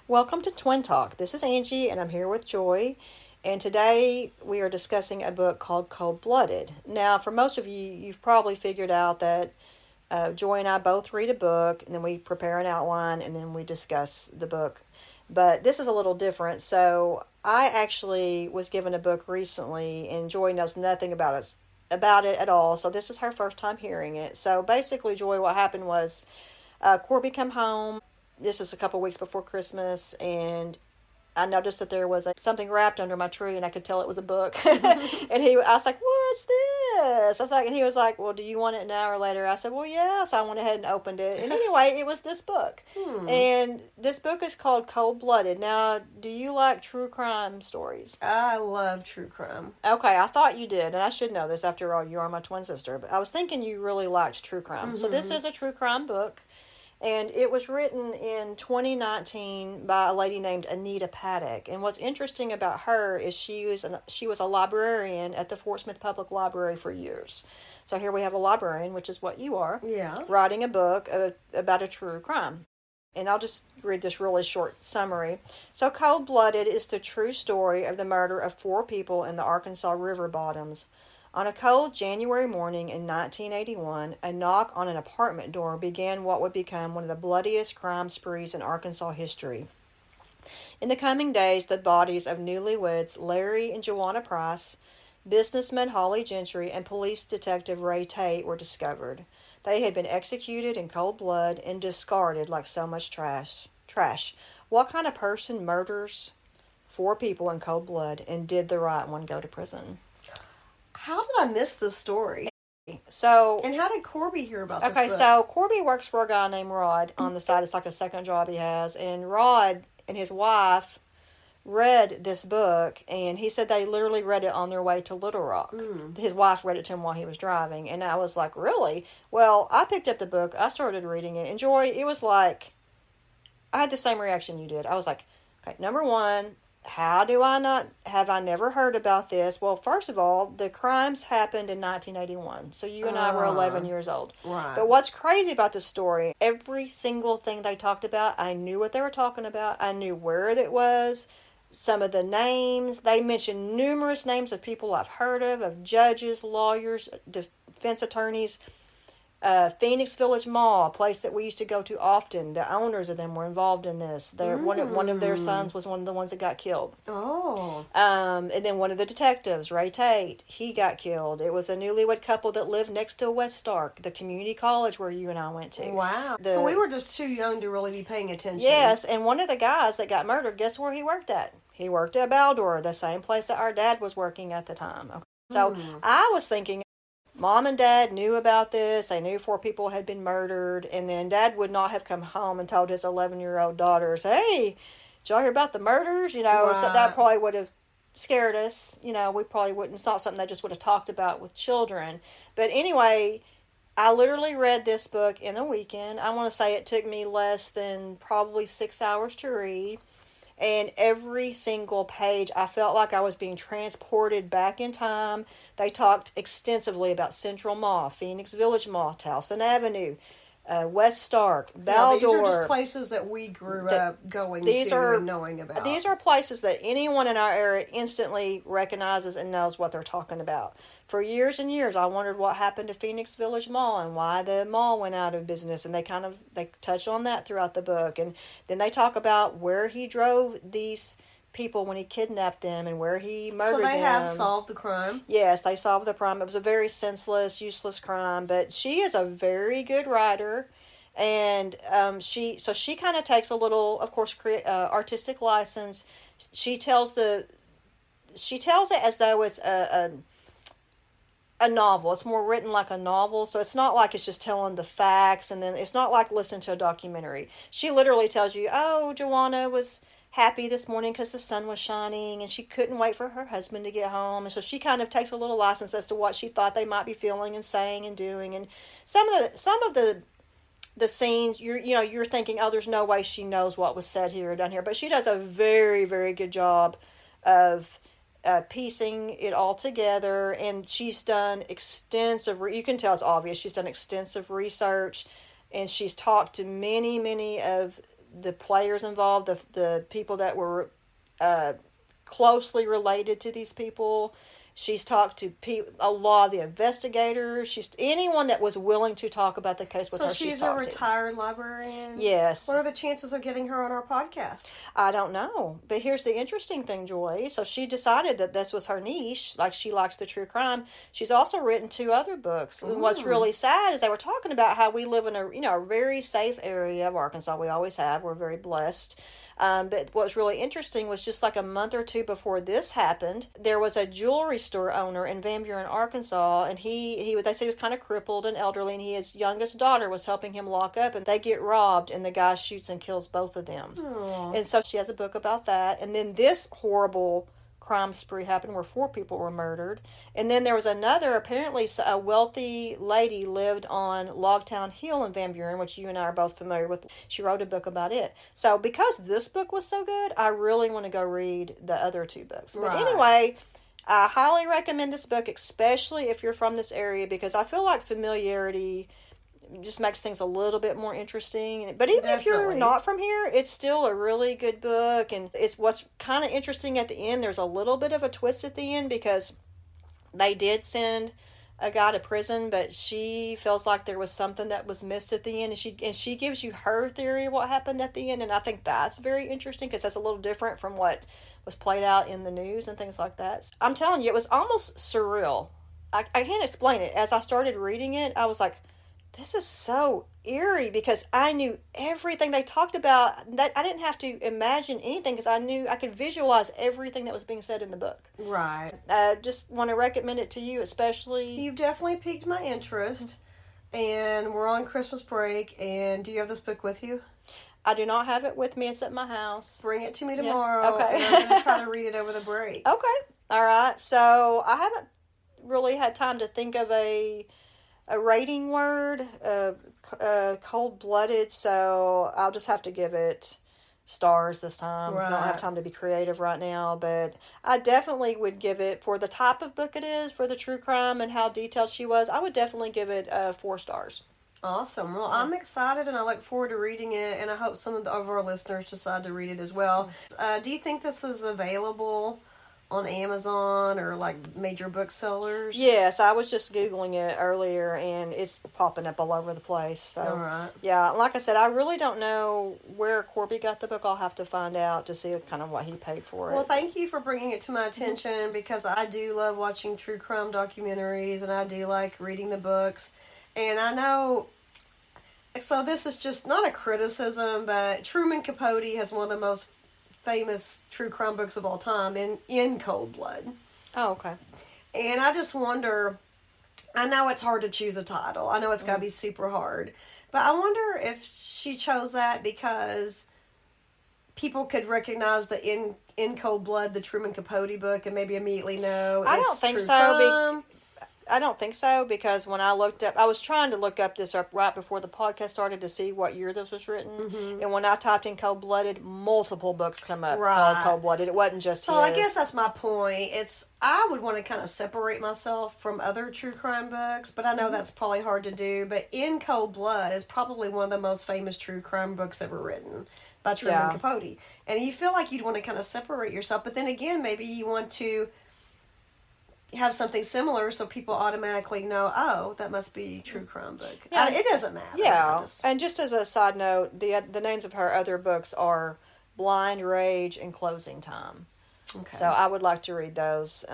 Welcome to Twin Talk. This is Angie, and I'm here with Joy. And today we are discussing a book called Cold Blooded. Now, for most of you, you've probably figured out that Joy and I both read a book, and then we prepare an outline, and then we discuss the book. But this is a little different. So, I actually was given a book recently, and Joy knows nothing about it at all. So, this is her first time hearing it. So, basically, Joy, what happened was Corby came home. This is a couple weeks before Christmas, and I noticed that there was something wrapped under my tree, and I could tell it was a book. And I was like, "What's this?" I was like, and he was like, "Well, do you want it now or later?" I said, "Well, yeah." So I went ahead and opened it, and anyway, it was this book, and this book is called Cold Blooded. Now, do you like true crime stories? I love true crime. Okay, I thought you did, and I should know this. After all, you are my twin sister. But I was thinking you really liked true crime. So this is a true crime book. And it was written in 2019 by a lady named Anita Paddock. And what's interesting about her is she was a librarian at the Fort Smith Public Library for years. So here we have a librarian, which is what you are, Yeah. writing a book about a true crime. And I'll just read this really short summary. So, Cold Blooded is the true story of the murder of four people in the Arkansas River bottoms. On a cold January morning in 1981, a knock on an apartment door began what would become one of the bloodiest crime sprees in Arkansas history. In the coming days, the bodies of newlyweds Larry and Joanna Price, businessman Holly Gentry, and police detective Ray Tate were discovered. They had been executed in cold blood and discarded like so much trash. Trash. What kind of person murders four people in cold blood and did the right one go to prison? How did I miss this story? So, And how did Corby hear about this okay, book? so Corby works for a guy named Rod on the side. It's like a second job he has. And Rod and his wife read this book, and he said they literally read it on their way to Little Rock. His wife read it to him while he was driving. And I was like, really? Well, I picked up the book. I started reading it. And Joy, it was like, I had the same reaction you did. I was like, okay, number one, how do I not have I never heard about this? Well, first of all, the crimes happened in 1981. So you and I were 11 years old. Right. But what's crazy about this story, every single thing they talked about, I knew what they were talking about. I knew where it was. Some of the names, they mentioned numerous names of people I've heard of judges, lawyers, defense attorneys. Phoenix Village Mall, a place that we used to go to often. The owners of them were involved in this. One of their sons was one of the ones that got killed. Oh. And then one of the detectives, Ray Tate, he got killed. It was a newlywed couple that lived next to West Stark, the community college where you and I went to. Wow. So we were just too young to really be paying attention. Yes, and one of the guys that got murdered, guess where he worked at? He worked at Baldor, the same place that our dad was working at the time. Okay. So I was thinking, Mom and Dad knew about this. They knew four people had been murdered. And then Dad would not have come home and told his 11-year-old daughters, hey, did y'all hear about the murders? So that probably would have scared us. We probably wouldn't. It's not something they just would have talked about with children. But anyway, I literally read this book in a weekend. I want to say it took me less than probably 6 hours to read. And every single page, I felt like I was being transported back in time. They talked extensively about Central Mall, Phoenix Village Mall, Towson Avenue, West Stark, Baldor. These are just places that we grew up going to and knowing about. These are places that anyone in our area instantly recognizes and knows what they're talking about. For years and years, I wondered what happened to Phoenix Village Mall and why the mall went out of business. And they touch on that throughout the book. And then they talk about where he drove these people when he kidnapped them and where he murdered them. So they have solved the crime? Yes, they solved the crime. It was a very senseless, useless crime, but she is a very good writer, and she kind of takes a little, of course, artistic license. She tells it as though it's a novel. It's more written like a novel, so it's not like it's just telling the facts, and then it's not like listening to a documentary. She literally tells you, oh, Joanna was happy this morning because the sun was shining and she couldn't wait for her husband to get home, and so she kind of takes a little license as to what she thought they might be feeling and saying and doing. And some of the scenes, you're thinking, oh, there's no way she knows what was said here or done here, but she does a very, very good job of piecing it all together. And she's done extensive, you can tell it's obvious, she's done extensive research, and she's talked to many of the players involved, the people that were closely related to these people. She's talked to a lot of the investigators. She's anyone that was willing to talk about the case with her. So she's a retired librarian? Yes. What are the chances of getting her on our podcast? I don't know. But here's the interesting thing, Joy. So she decided that this was her niche. Like, she likes the true crime. She's also written 2 other books. And what's really sad is they were talking about how we live in a very safe area of Arkansas. We always have. We're very blessed. But what was really interesting was just like a month or 2 before this happened, there was a jewelry store owner in Van Buren, Arkansas, and they said he was kind of crippled and elderly, and his youngest daughter was helping him lock up, and they get robbed, and the guy shoots and kills both of them. Aww. And so she has a book about that. And then this horrible crime spree happened where 4 people were murdered. And then there was another, apparently a wealthy lady lived on Logtown Hill in Van Buren, which you and I are both familiar with. She wrote a book about it. So because this book was so good, I really want to go read the other 2 books. But anyway, I highly recommend this book, especially if you're from this area, because I feel like familiarity just makes things a little bit more interesting. But even if you're not from here, it's still a really good book. And it's what's kind of interesting at the end. There's a little bit of a twist at the end because they did send a guy to prison, but she feels like there was something that was missed at the end, and she gives you her theory of what happened at the end. And I think that's very interesting because that's a little different from what was played out in the news and things like that. I'm telling you, it was almost surreal. I can't explain it. As I started reading it, I was like, this is so eerie, because I knew everything they talked about. That I didn't have to imagine anything because I knew I could visualize everything that was being said in the book. Right. I just want to recommend it to you, especially. You've definitely piqued my interest, and we're on Christmas break. And do you have this book with you? I do not have it with me. It's at my house. Bring it to me tomorrow. Yeah. Okay. And I'm going to try to read it over the break. Okay. All right. So I haven't really had time to think of a rating word, cold-blooded, so I'll just have to give it stars this time because I don't have time to be creative right now. But I definitely would give it, for the type of book it is, for the true crime and how detailed she was, I would definitely give it 4 stars. Awesome. Well, I'm excited, and I look forward to reading it, and I hope some of our listeners decide to read it as well. Do you think this is available on Amazon or like major booksellers? Yes, I was just Googling it earlier, and it's popping up all over the place. So, all right. Yeah, like I said, I really don't know where Corby got the book. I'll have to find out to see kind of what he paid for it. Well, thank you for bringing it to my attention, because I do love watching true crime documentaries, and I do like reading the books. And I know, so this is just not a criticism, but Truman Capote has one of the most famous true crime books of all time, in Cold Blood. Oh, okay. And I just wonder, I know it's hard to choose a title. I know it's got to be super hard. But I wonder if she chose that because people could recognize the in Cold Blood, the Truman Capote book, and maybe immediately know I don't think true so. crime. I don't think so, because when I looked up, I was trying to look up this up right before the podcast started to see what year this was written. Mm-hmm. And when I typed in Cold Blooded, multiple books come up called Cold Blooded. It wasn't just So his. I guess that's my point. I would want to kind of separate myself from other true crime books, but I know that's probably hard to do. But In Cold Blood is probably one of the most famous true crime books ever written by Truman Capote. And you feel like you'd want to kind of separate yourself, but then again, maybe you want to have something similar so people automatically know, oh, that must be a true crime book. Yeah. It doesn't matter. Yeah. And just as a side note, the names of her other books are Blind Rage and Closing Time. Okay. So I would like to read those.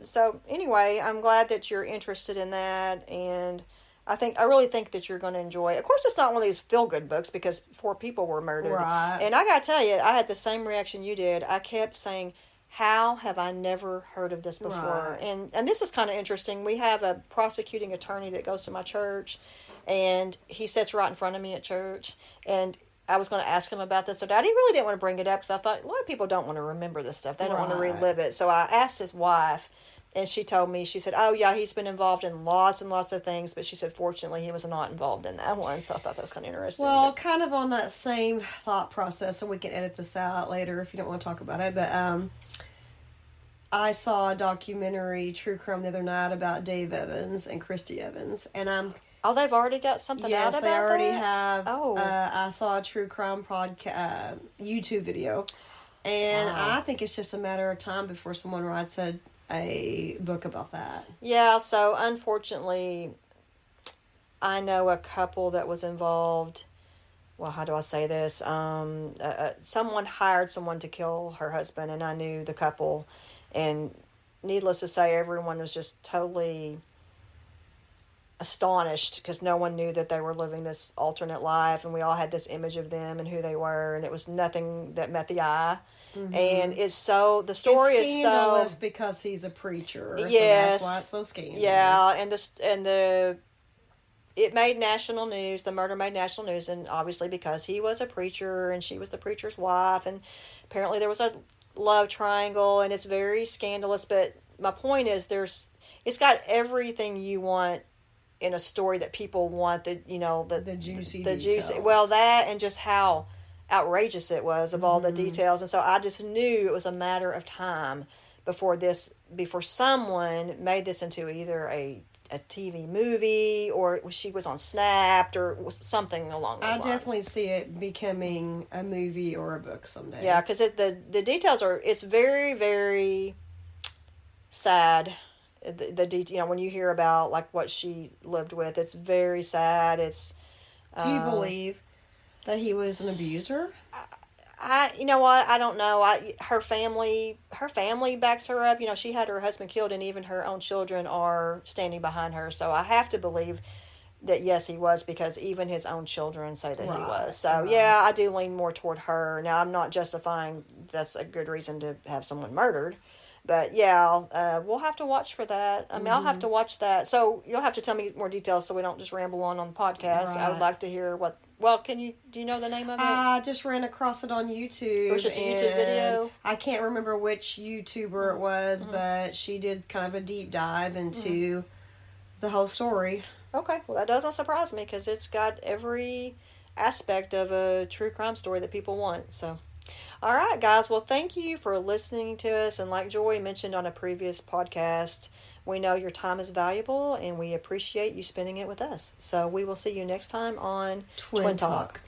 So anyway, I'm glad that you're interested in that, and I really think that you're going to enjoy it. Of course, it's not one of these feel-good books because 4 people were murdered. Right. And I got to tell you, I had the same reaction you did. I kept saying, how have I never heard of this before? Right. And this is kind of interesting. We have a prosecuting attorney that goes to my church, and he sits right in front of me at church. And I was going to ask him about this. So Daddy really didn't want to bring it up because I thought a lot of people don't want to remember this stuff. They don't want to relive it. So I asked his wife, and she told me, she said, oh, yeah, he's been involved in lots and lots of things. But she said, fortunately, he was not involved in that one. So I thought that was kind of interesting. Well, kind of on that same thought process, and we can edit this out later if you don't want to talk about it. But I saw a documentary, True Crime, the other night about Dave Evans and Christy Evans. And Oh, they've already got something out Yes, about they already that? have. Oh. I saw a true crime podcast YouTube video, and Wow. I think it's just a matter of time before someone writes a book about that. Yeah, so unfortunately, I know a couple that was involved. Well, how do I say this? Someone hired someone to kill her husband, and I knew the couple. And needless to say, everyone was just totally astonished because no one knew that they were living this alternate life, and we all had this image of them and who they were, and it was nothing that met the eye. And it's so the story It's is so scandalous because he's a preacher, so that's why it's yes, so scandalous. yeah, and the it made national news. The murder made national news, and obviously because he was a preacher and she was the preacher's wife, and apparently there was a love triangle, and it's very scandalous. But my point is, it's got everything you want in a story that people want. The juicy the juicy. details. Well, that and just how outrageous it was of all the details, and so I just knew it was a matter of time before someone made this into either a TV movie or she was on Snapped or something along those I lines. definitely see it becoming a movie or a book someday. Yeah, because the details it's very, very sad. When you hear about like what she lived with, it's very sad. It's Do you believe that he was an abuser? you know what, I don't know. Her family backs her up. She had her husband killed, and even her own children are standing behind her. So I have to believe that yes, he was, because even his own children say that he was. So right. yeah, I do lean more toward her. Now I'm not justifying that's a good reason to have someone murdered, but yeah, we'll have to watch for that. I mean, I'll have to watch that. So you'll have to tell me more details so we don't just ramble on the podcast. I would Right. like to hear what. Well, do you know the name of it? I just ran across it on YouTube. It was just a YouTube video? I can't remember which YouTuber it was, but she did kind of a deep dive into the whole story. Okay, well that doesn't surprise me because it's got every aspect of a true crime story that people want. So, all right, guys. Well, thank you for listening to us. And like Joy mentioned on a previous podcast, we know your time is valuable and we appreciate you spending it with us. So we will see you next time on Twin Talk.